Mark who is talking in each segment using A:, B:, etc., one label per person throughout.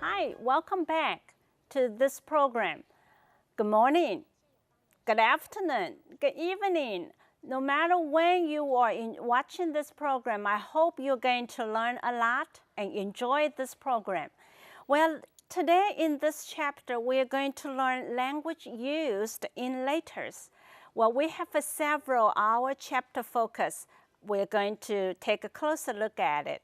A: Hi, welcome back to this program. Good morning, good afternoon, good evening. No matter when you are watching this program, I hope you're going to learn a lot and enjoy this program. Well, today in this chapter, we're going to learn language used in letters. Well, we have several our chapter focus. We're going to take a closer look at it.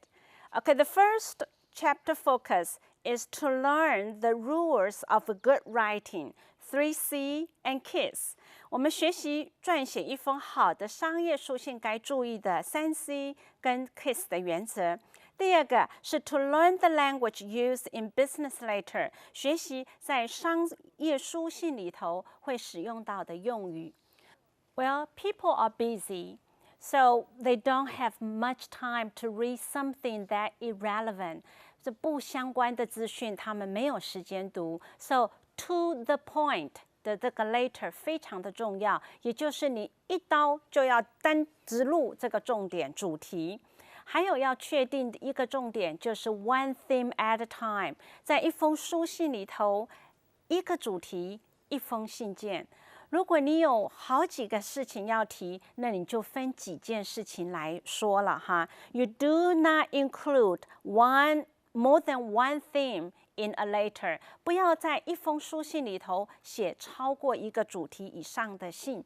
A: Okay, the first chapter focus is to learn the rules of good writing, 3C and KISS. 我们学习撰写一封好的商业书信该注意的 3C 跟 KISS 的原则。第二个是 to learn the language used in business letter， 学习在商业书信里头会使用到的用语。Well, people are busy, so they don't have much time to read something that irrelevant. 这不相关的资讯，他们没有时间读。So to the point 的这个 letter 非常的重要，也就是你一刀就要单直入这个重点主题。还有要确定的一个重点就是 one theme at a time， 在一封书信里头，一个主题，一封信件。如果你有好几个事情要提，那你就分几件事情来说了哈。You do not include more than one theme in a letter， 不要在一封书信里头写超过一个主题以上的信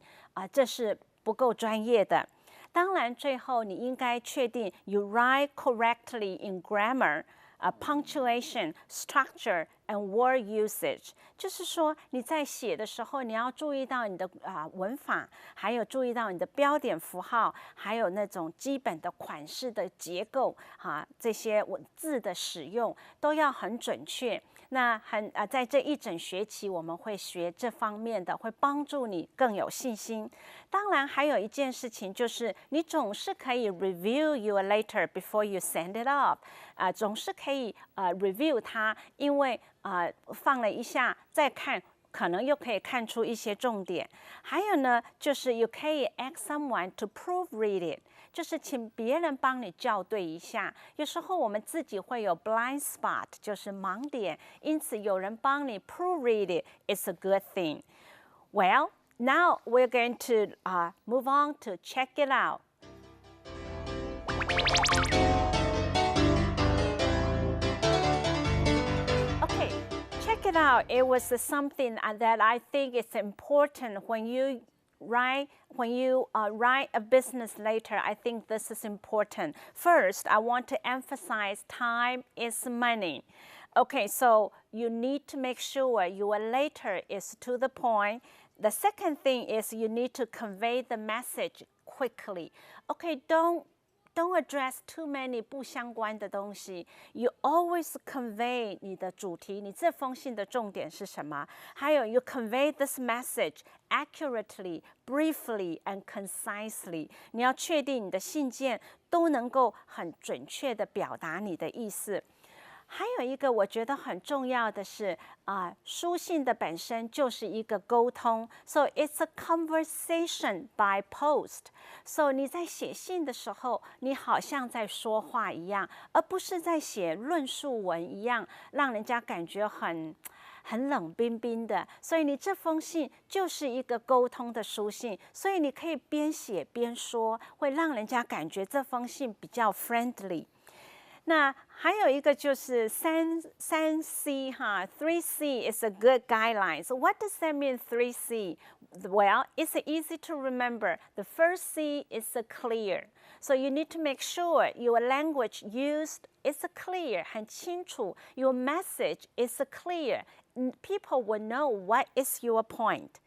A: 这是不够专业的。当然，最后你应该确定 you write correctly in grammar、punctuation, structure and word usage， 就是说你在写的时候，你要注意到你的文法，还有注意到你的标点符号，还有那种基本的款式的结构这些文字的使用都要很准确。那在这一整学期我们会学这方面的，会帮助你更有信心。当然还有一件事情就是你总是可以 review your letter before you send it off， 总是可以review 它，因为放了一下再看，可能又可以看出一些重点。还有呢，就是 you 可以 ask someone to proofread it， 就是请别人帮你校对一下。有时候我们自己会有 blind spot， 就是盲点，因此有人帮你 proofread it is a good thing. Well, now we're going to move on to check it out. Okay, check it out. It was something that I think is important when you write a business letter. I think this is important. First, I want to emphasize time is money. Okay, so you need to make sure your letter is to the point. The second thing is you need to convey the message quickly. Okay, don't address too many 不相关的东西。You always convey 你的主题，你这封信的重点是什么？还有 you convey this message accurately, briefly and concisely. 你要确定你的信件都能够很准确地表达你的意思。还有一个我觉得很重要的是书信的本身就是一个沟通 So it's a conversation by post. So 你在写信的时候，你好像在说话一样，而不是在写论述文一样，让人家感觉很冷冰冰的。所以你这封信就是一个沟通的书信，所以你可以边写边说，会让人家感觉这封信比较 friendly。那还有一个就是3C 哈 3C is a good guideline. So what does that mean 3C? Well, it's easy to remember. The first C is clear. So you need to make sure your language used is clear, 很清楚 Your message is clear. People will know what is your point.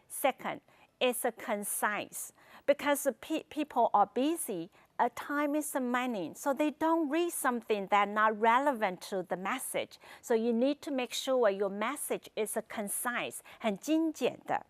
A: Second, it's concise. because people are busy. Time is money, so they don't read something that's not relevant to the message. So you need to make sure your message is concise, 很精简的。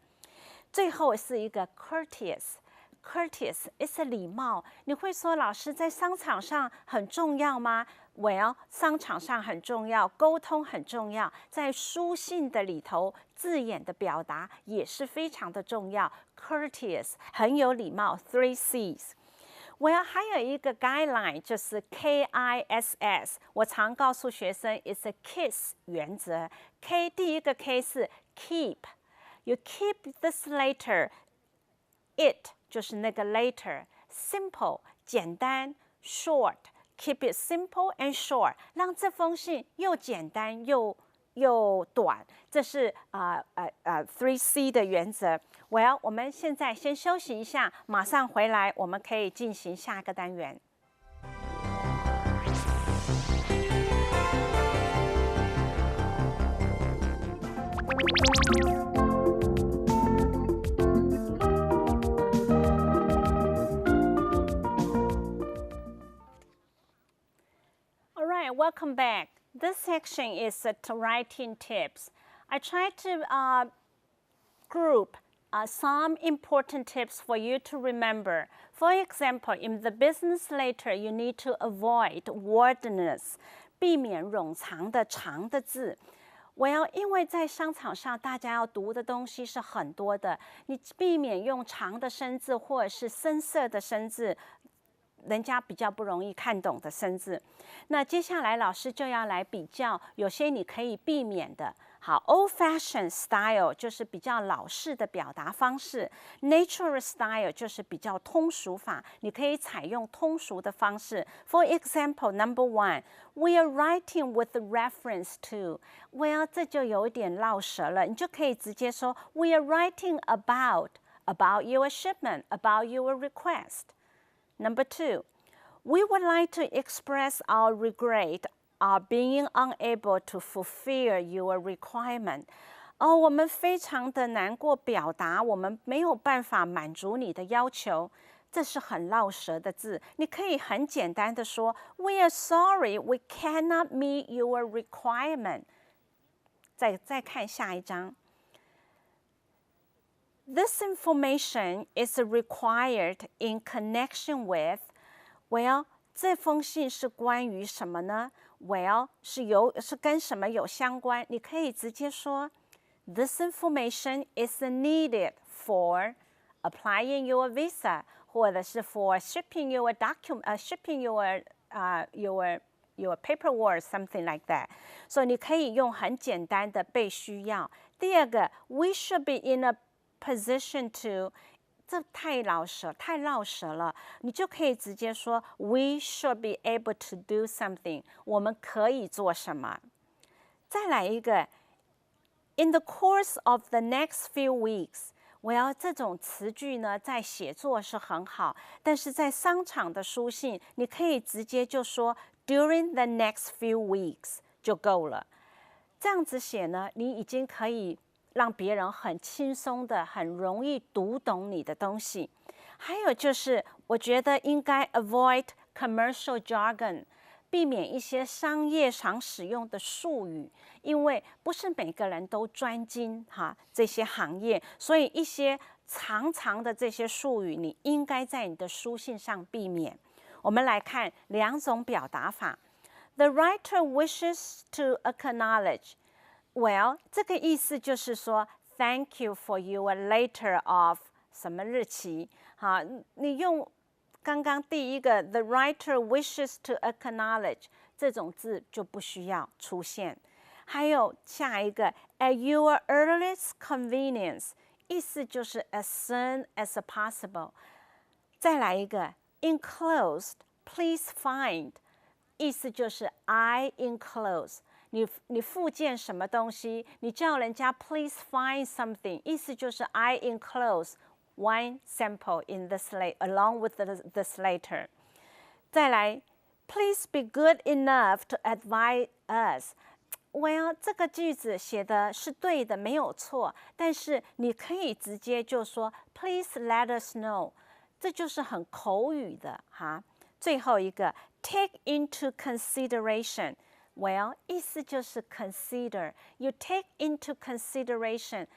A: 最后是一个 courteous。Courteous is 礼貌。你会说，老师在商场上很重要吗？Well， 商场上很重要，沟通很重要，在书信的里头，字眼的表达也是非常的重要。Courteous 很有礼貌 ，3 Cs。Well， 还有一个 guideline 就是 KISS， 我常告诉学生 ，is a KISS 原则。K 第一个 K 是 keep，you keep this letter，it 就是那个 later，simple 简单 ，short。Keep it simple and short， 让这封信又简单又短，这是3 C 的原则。Well， 我们现在先休息一下，马上回来，我们可以进行下一个单元。Welcome back. This section is writing tips. I try to group some important tips for you to remember. For example, in the business letter, you need to avoid wordiness, 避免冗长的长的字。Well， 因为在商场上，大家要读的东西是很多的，你避免用长的生字或者是深色的生字。人家比较不容易看懂的生字，那接下来老师就要来比较，有些你可以避免的。好 ，old-fashioned style 就是比较老式的表达方式 ，natural style 就是比较通俗法，你可以采用通俗的方式。For example, number 1, we are writing with reference to. Well， 这就有一点绕舌了，你就可以直接说 we are writing about your shipment, about your request.Number 2, we would like to express our regret of being unable to fulfill your requirement. 我们非常的难过，表达我们没有办法满足你的要求。这是很绕舌的字，你可以很简单的说 We are sorry, we cannot meet your requirement. 再看下一章。This information is required in connection with, well, 这封信是关于什么呢 ？Well, 是跟什么有相关？你可以直接说 This information is needed for applying your visa， 或者是 for shipping your shipping your paperwork, something like that. 所以你可以用很简单的被需要。第二个 ，we should be in a position to， 这太绕舌了，你就可以直接说 We should be able to do something， 我们可以做什么。再来一个 In the course of the next few weeks， 这种词句呢，在写作是很好，但是在商场的书信，你可以直接就说 During the next few weeks 就够了。这样子写呢，你已经可以让别人很轻松的、很容易读懂你的东西。还有就是，我觉得应该 avoid commercial jargon， 避免一些商业常使用的术语，因为不是每个人都专精这些行业，所以一些长的这些术语，你应该在你的书信上避免。我们来看2种表达法。The writer wishes to acknowledge。Well， 这个意思就是说 ，Thank you for your letter of 什么日期？好，你用刚刚第一个 ，the writer wishes to acknowledge 这种字就不需要出现。还有下一个 ，at your earliest convenience， 意思就是 as soon as possible。再来一个 ，enclosed please find， 意思就是 I enclose。你附件什么东西，你叫人家 please find something， 意思就是 I enclose one sample in this along with this letter。再来 ，please be good enough to advise us。Well， 这个句子写的是对的，没有错，但是你可以直接就说 please let us know。这就是很口语的哈。最后一个 take into consideration， well 意思就是 consider， you take into consideration，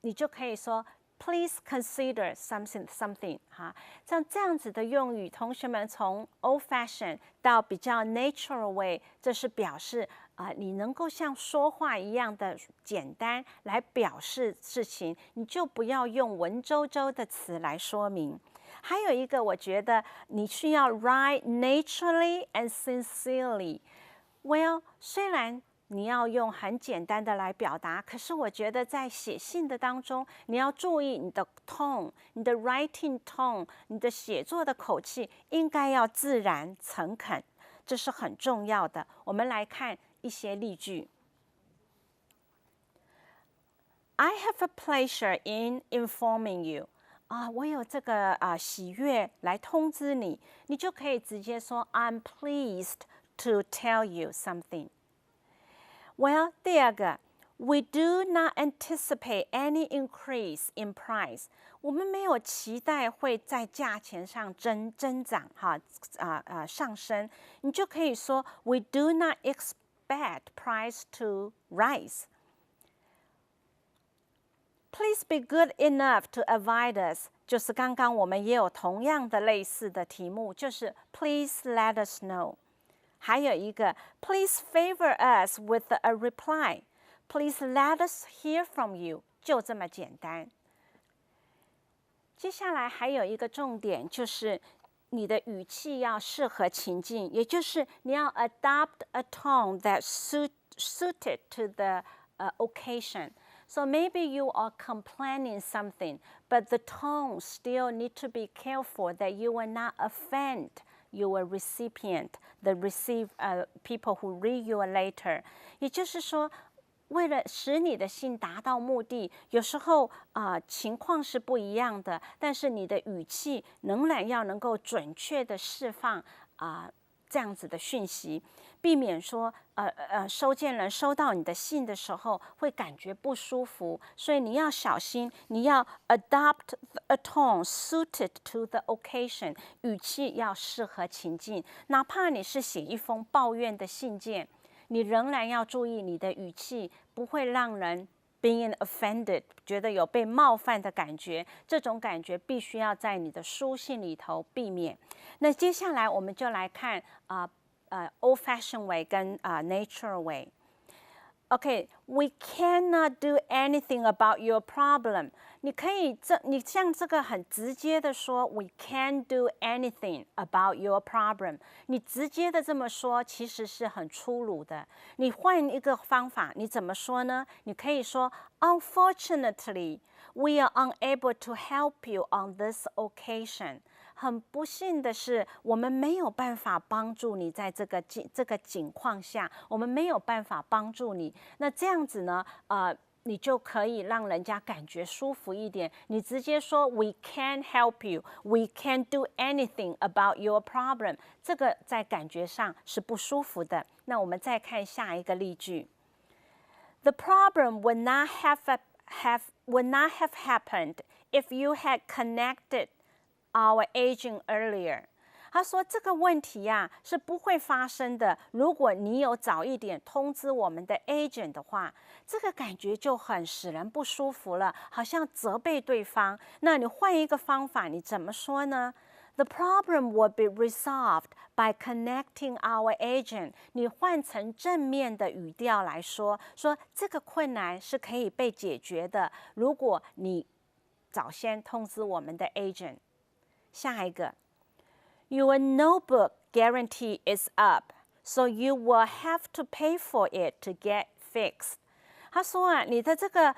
A: 你就可以说 please consider something 哈。像这样子的用语，同学们从 old fashion 到比较 natural way， 这是表示你能够像说话一样的简单来表示事情，你就不要用文绉绉的词来说明。还有一个，我觉得你需要 write naturally and sincerely。Well， 虽然你要用很简单的来表达，可是我觉得在写信的当中，你要注意你的 tone， 你的 writing tone， 你的写作的口气应该要自然诚恳，这是很重要的。我们来看一些例句。I have a pleasure in informing you。我有这个喜悦来通知你，你就可以直接说 I'm pleased to tell you something. Well， 第二个 ，We do not anticipate any increase in price. 我们没有期待会在价钱上增长上升，你就可以说 We do not expect price to rise. Please be good enough to advise us， 就是刚刚我们也有同样的类似的题目，就是 Please let us know。还有一个 Please favor us with a reply。Please let us hear from you， 就这么简单。接下来还有一个重点，就是你的语气要适合情境，也就是你要 adopt a tone that suited to the occasion。So maybe you are complaining something, but the tone still need to be careful that you will not offend your recipient, the people who read your letter. 也就是说，为了使你的信达到目的，有时候情况是不一样的，但是你的语气仍然要能够准确的释放这样子的讯息，避免说收件人收到你的信的时候会感觉不舒服，所以你要小心，你要 adopt a tone suited to the occasion， 语气要适合情境。哪怕你是写一封抱怨的信件，你仍然要注意你的语气不会让人being offended， 觉得有被冒犯的感觉，这种感觉必须要在你的书信里头避免。那接下来我们就来看old-fashioned way 跟natural way。Okay, we cannot do anything about your problem. 你像这个很直接的说 ，We can't do anything about your problem. 你直接的这么说，其实是很粗鲁的。你换一个方法，你怎么说呢？你可以说 ，Unfortunately, we are unable to help you on this occasion. 很不幸的是，我们没有办法帮助你在这个情况下，我们没有办法帮助你。那这样子呢，你就可以让人家感觉舒服一点。你直接说 "We can't help you, we can't do anything about your problem"， 这个在感觉上是不舒服的。那我们再看下一个例句 ：The problem would not have happened if you had connected our agent earlier。他说这个问题是不会发生的，如果你有早一点通知我们的 agent 的话，这个感觉就很使人不舒服了，好像责备对方。那你换一个方法，你怎么说呢？The problem would be resolved by connecting our agent。你换成正面的语调来说这个困难是可以被解决的，如果你早先通知我们的 agent。下一个 ，Your notebook guarantee is up, so you will have to pay for it to get fixed。他说你的这个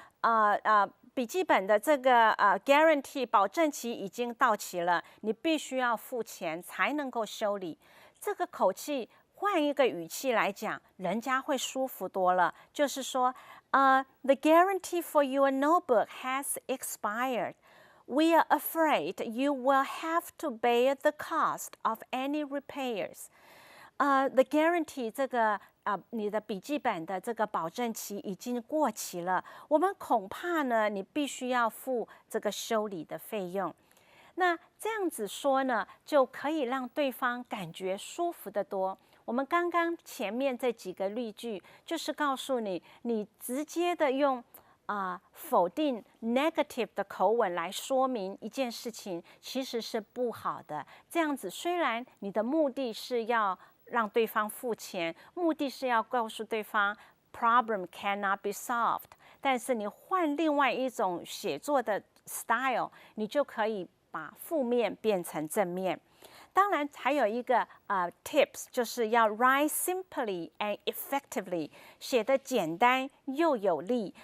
A: 笔记本的这个guarantee 保证期已经到期了，你必须要付钱才能够修理。这个口气换一个语气来讲，人家会舒服多了。就是说，the guarantee for your notebook has expired.We are afraid you will have to bear the cost of any repairs. The guarantee 这个你的笔记本的这个保证期已经过期了，我们恐怕呢，你必须要付这个修理的费用。那这样子说呢，就可以让对方感觉舒服得多。我们刚刚前面这几个例句，就是告诉你，你直接的用否定 negative 的口吻来说明一件事情，其实是不好的。这样子，虽然你的目的是要让对方付钱，目的是要告诉对方 problem cannot be solved， 但是你换另外一种写作的 style， 你就可以把负面变成正面。当然，还有一个tips， 就是要 write simply and effectively， 写得简单又有力。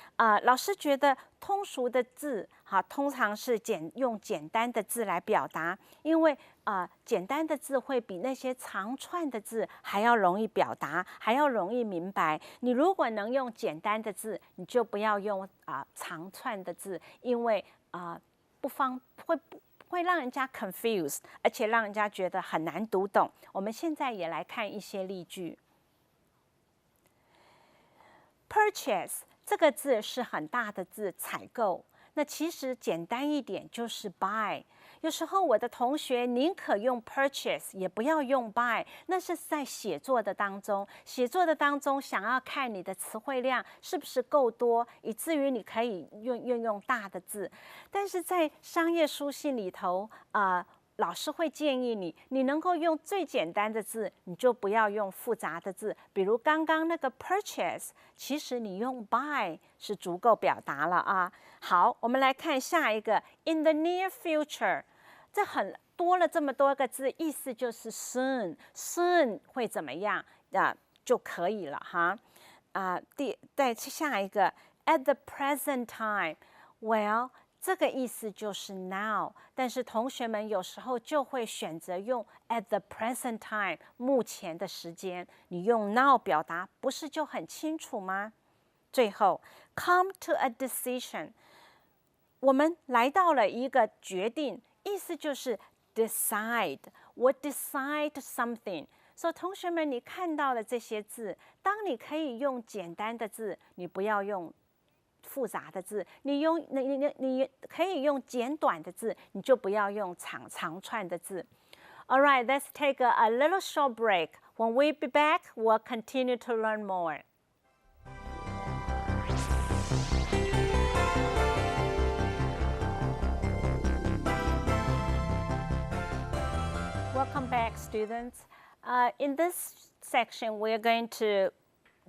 A: 老师觉得通俗的字，通常是用简单的字来表达，因为简单的字会比那些长串的字还要容易表达，还要容易明白。你如果能用简单的字，你就不要用长串的字，因为会让人家 confused， 而且让人家觉得很难读懂。我们现在也来看一些例句。Purchase 这个字是很大的字，采购。那其实简单一点就是 buy。有时候我的同学宁可用 purchase， 也不要用 buy， 那是在写作的当中。写作的当中，想要看你的词汇量是不是够多，以至于你可以运用大的字。但是在商业书信里头，老师会建议你能够用最简单的字，你就不要用复杂的字。比如刚刚那个 purchase， 其实你用 buy 是足够表达了啊。好，我们来看下一个 in the near future， 这很多了这么多个字，意思就是 soon 会怎么样就可以了哈。再下一个 at the present time，well。这个意思就是 now， 但是同学们有时候就会选择用 at the present time， 目前的时间。你用 now 表达，不是就很清楚吗？最后 come to a decision， 我们来到了一个决定，意思就是 decide， 我 decide something。所以同学们，你看到了这些字，当你可以用简单的字，你不要用复杂的字，你可以用简短的字，你就不要用长串的字。All right, let's take a little short break. When we be back, we'll continue to learn more. Welcome back, students. In this section, we're going to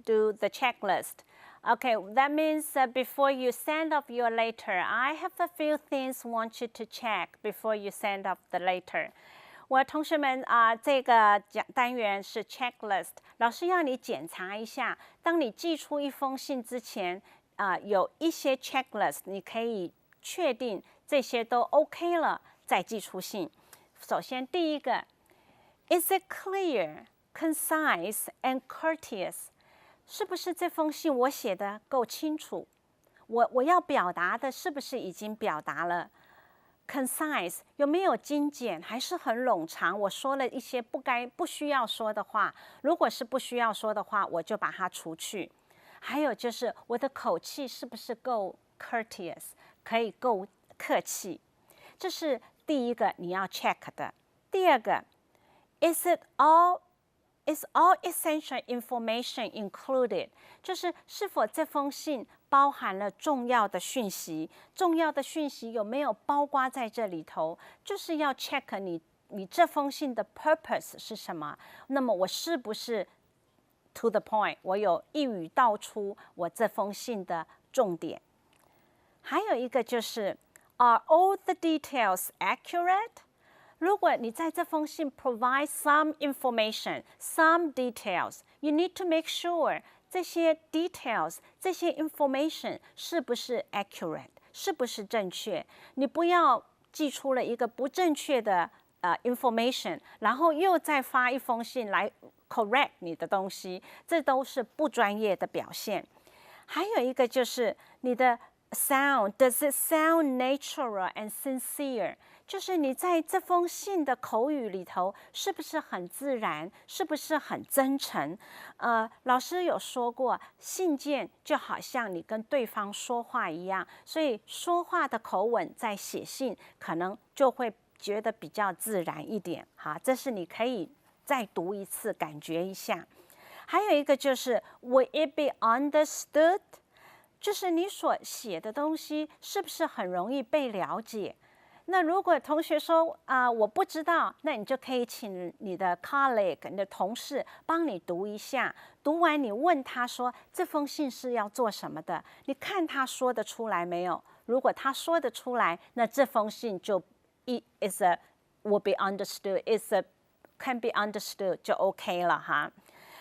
A: do the checklist.Okay, that means before you send off your letter, I have a few things want you to check before you send off the letter. 我同学们这个单元是 checklist， 老师要你检查一下，当你寄出一封信之前，有一些 checklist， 你可以确定这些都 OK 了，再寄出信。首先第一个 ，Is it clear, concise, and courteous？是不是这封信我写的够清楚？我要表达的是不是已经表达了 ？concise 有没有精简？还是很冗长？我说了一些不需要说的话。如果是不需要说的话，我就把它除去。还有就是我的口气是不是够 courteous， 可以够客气？这是第一个你要 check 的。第二个 ，Is all essential information included？ 就是是否这封信包含了重要的讯息？重要的讯息有没有包括在这里头？就是要 check 你这封信的 purpose 是什么？那么我是不是 to the point？ 我有一语道出我这封信的重点。还有一个就是 Are all the details accurate？如果你在这封信 provide some information, some details, you need to make sure 这些 details, 这些 information 是不是 accurate， 是不是正确？你不要寄出了一个不正确的information， 然后又再发一封信来 correct 你的东西，这都是不专业的表现。还有一个就是你的 sound, does it sound natural and sincere？就是你在这封信的口语里头，是不是很自然？是不是很真诚？老师有说过，信件就好像你跟对方说话一样，所以说话的口吻在写信可能就会觉得比较自然一点。好，这是你可以再读一次，感觉一下。还有一个就是 Will it be understood？ 就是你所写的东西是不是很容易被了解？那如果同学说我不知道，那你就可以请你的 colleague 你的同事帮你读一下，读完你问他说这封信是要做什么的，你看他说得出来没有？如果他说得出来，那这封信就 will be understood， can be understood 就 OK 了哈。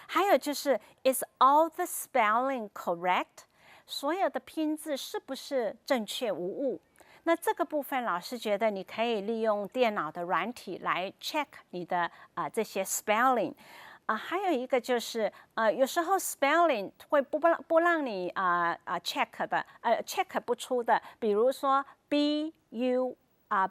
A: 还有就是 is all the spelling correct？ 所有的拼字是不是正确无误？那这个部分，老师觉得你可以利用电脑的软体来 check 你的这些 spelling。还有一个就是有时候 spelling 会不让你check 的check 不出的，比如说 b u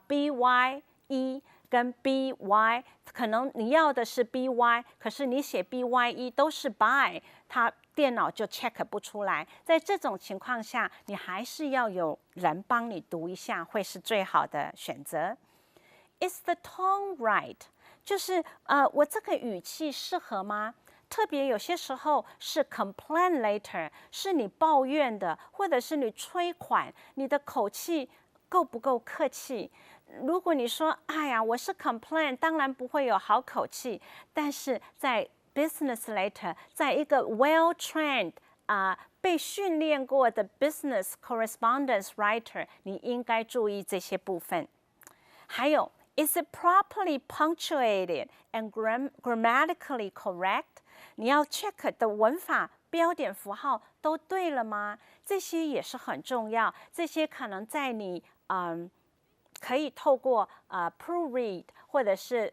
A: b y e 跟 b y， 可能你要的是 b y， 可是你写 b y e 都是 by， 它电脑就 check 不出来。在这种情况下，你还是要有人帮你读一下，会是最好的选择。Is the tone right？ 就是我这个语气适合吗？特别有些时候是 complain later， 是你抱怨的，或者是你催款，你的口气够不够客气？如果你说哎呀我是 complain， 当然不会有好口气，但是在 business later， 在一个 well trained被训练过的 business correspondence writer， 你应该注意这些部分。还有 is it properly punctuated and grammatically correct？ 你要 check 的文法标点符号都对了吗？这些也是很重要，这些可能在你可以透过proofread 或者是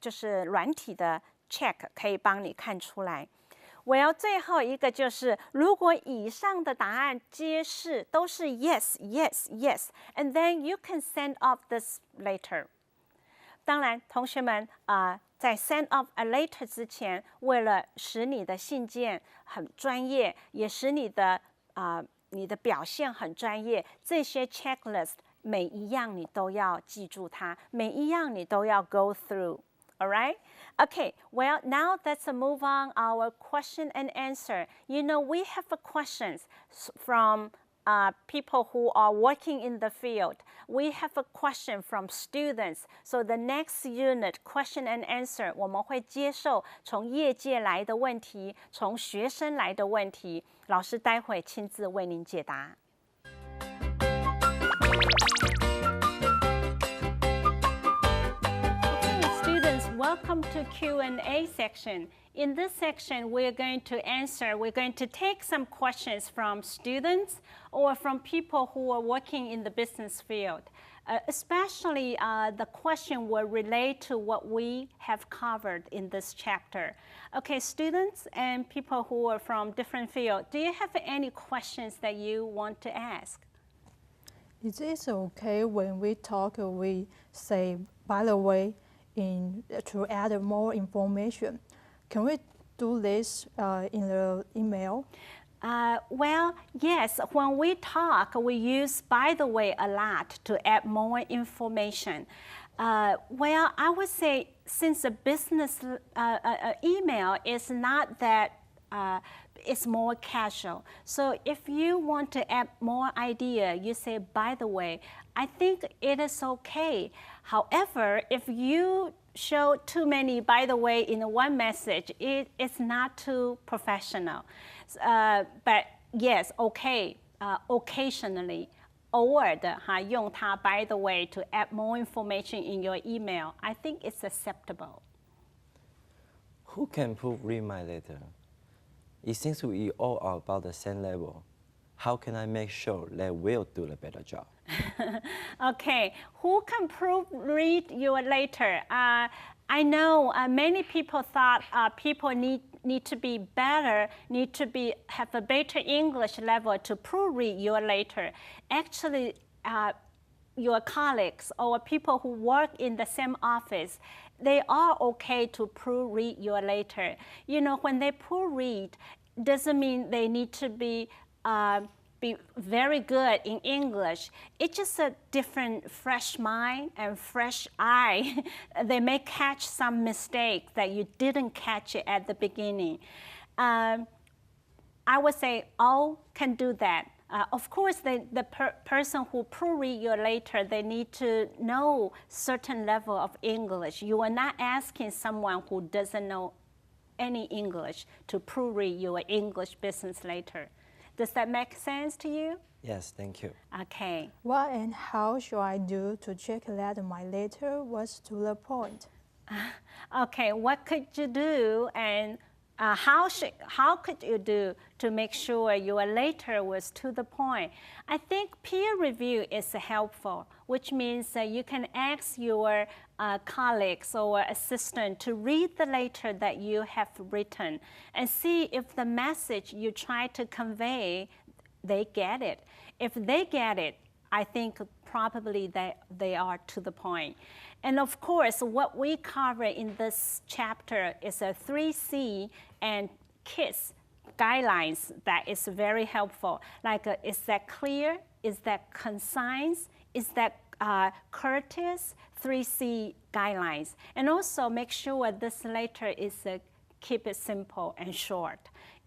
A: 就是软体的 check 可以帮你看出来。最后一个就是，如果以上的答案皆是都是 yes yes yes，and then you can send off this letter。当然，同学们在 send off a letter 之前，为了使你的信件很专业，也使你的表现很专业，这些 checklist 每一样你都要记住它，每一样你都要 go through。All right? Okay, well, now let's move on our question and answer. You know, we have questions from people who are working in the field. We have a question from students. So the next unit, question and answer, 我们会接受从业界来的问题，从学生来的问题，老师待会亲自为您解答。Welcome to Q&A section. In this section, we're going to take some questions from students or from people who are working in the business field. Especially the question will relate to what we have covered in this chapter. Okay, students and people who are from different fields, do you have any questions that you want to ask?
B: Is it okay when we talk, we say, by the way, to add more information? Can we do this in the email?
A: Well, yes. When we talk, we use by the way a lot to add more information. Well, I would say since a business email is not that, it's more casual. So if you want to add more idea, you say by the way. I think it is okay. However, if you show too many by the way in one message, it's not too professional. But yes, okay, occasionally, 偶尔的用它 by the way to add more information in your email. I think it's acceptable.
C: Who can proofread my letter? It seems we all are about the same level. How can I make sure that we'll do a better job?
A: Okay, who can proofread your letter? I know many people thought people need to be better, have a better English level to proofread your letter. Actually, your colleagues or people who work in the same office, they are okay to proofread your letter. You know, when they proofread, doesn't mean they need to be be very good in English. It's just a different fresh mind and fresh eye. They may catch some mistake that you didn't catch it at the beginning. I would say all can do that. Of course, the person who proofread your letter, they need to know certain level of English. You are not asking someone who doesn't know any English to proofread your English business letter. Does that make sense to you?
C: Yes, thank you.
A: Okay.
B: What and how should I do to check that my letter was to the point?
A: Okay, what could you do, and how could you do to make sure your letter was to the point? I think peer review is helpful, which means you can ask your colleagues or assistant to read the letter that you have written and see if the message you try to convey, they get it. If they get it, I think probably they are to the point. And of course, what we cover in this chapter is a 3C and KISS guidelines that is very helpful. Like, is that clear? Is that concise? Is that courteous? 3C guidelines. And also make sure this letter is keep it simple and short.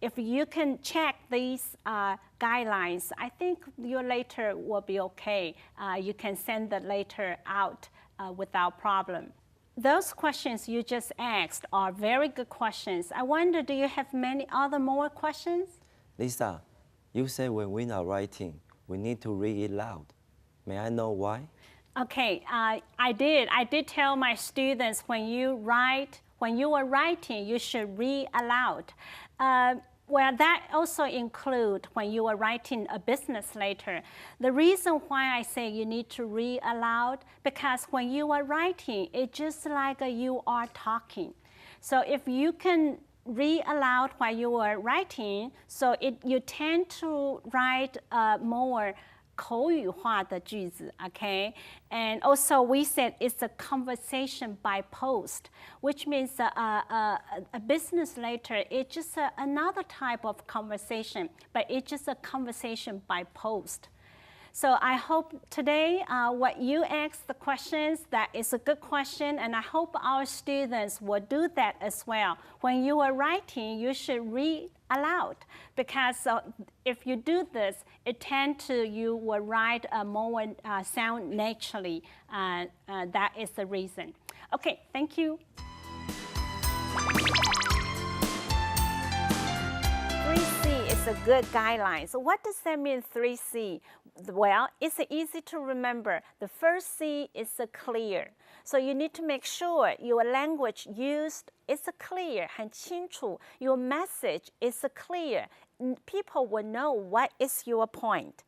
A: If you can check these guidelines, I think your letter will be okay. You can send the letter out without problem. Those questions you just asked are very good questions. I wonder, do you have many other more questions?
C: Lisa, you say when we are writing, we need to read it loud. May I know why?
A: Okay, I did tell my students when you are writing, you should read aloud. Well, that also includes when you are writing a business letter. The reason why I say you need to read aloud, because when you are writing, it's just like you are talking. So if you can read aloud while you are writing, so you tend to write more 口语化的句子, okay? And also we said it's a conversation by post, which means a business letter is just another type of conversation, but it's just a conversation by post. So I hope today what you asked the questions, that is a good question, and I hope our students will do that as well. When you are writing, you should read aloud, because if you do this, it tends to, you will write more sound naturally. That is the reason. Okay, thank you. 3C is a good guideline. So what does that mean, 3C? Well, it's easy to remember. The first C is clear. So you need to make sure your language used is clear, 很清楚. Your message is clear. People will know what is your point.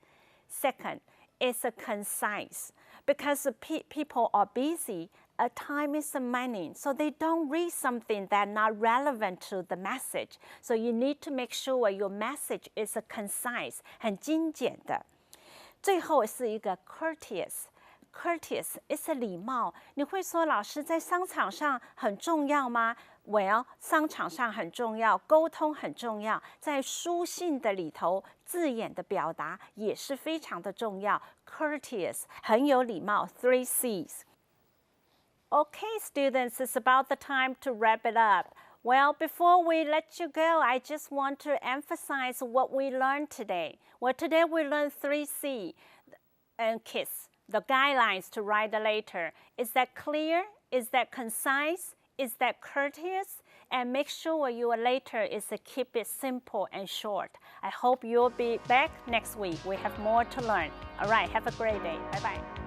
A: Second, it's concise. Because people are busy, time is money, so they don't read something that's not relevant to the message. So you need to make sure your message is concise, 很精简的. 最后是一个 courteous is 礼貌。你会说，老师在商场上很重要吗？ Well， 商场上很重要，沟通很重要，在书信的里头，字眼的表达也是非常的重要。Courteous， 很有礼貌 ，3 C's. Okay, students, it's about the time to wrap it up. Well, before we let you go, I just want to emphasize what we learned today. Well, today we learned 3C and KISS, the guidelines to write a letter. Is that clear? Is that concise? Is that courteous? And make sure your letter is keep it simple and short. I hope you'll be back next week. We have more to learn. All right, have a great day. Bye-bye.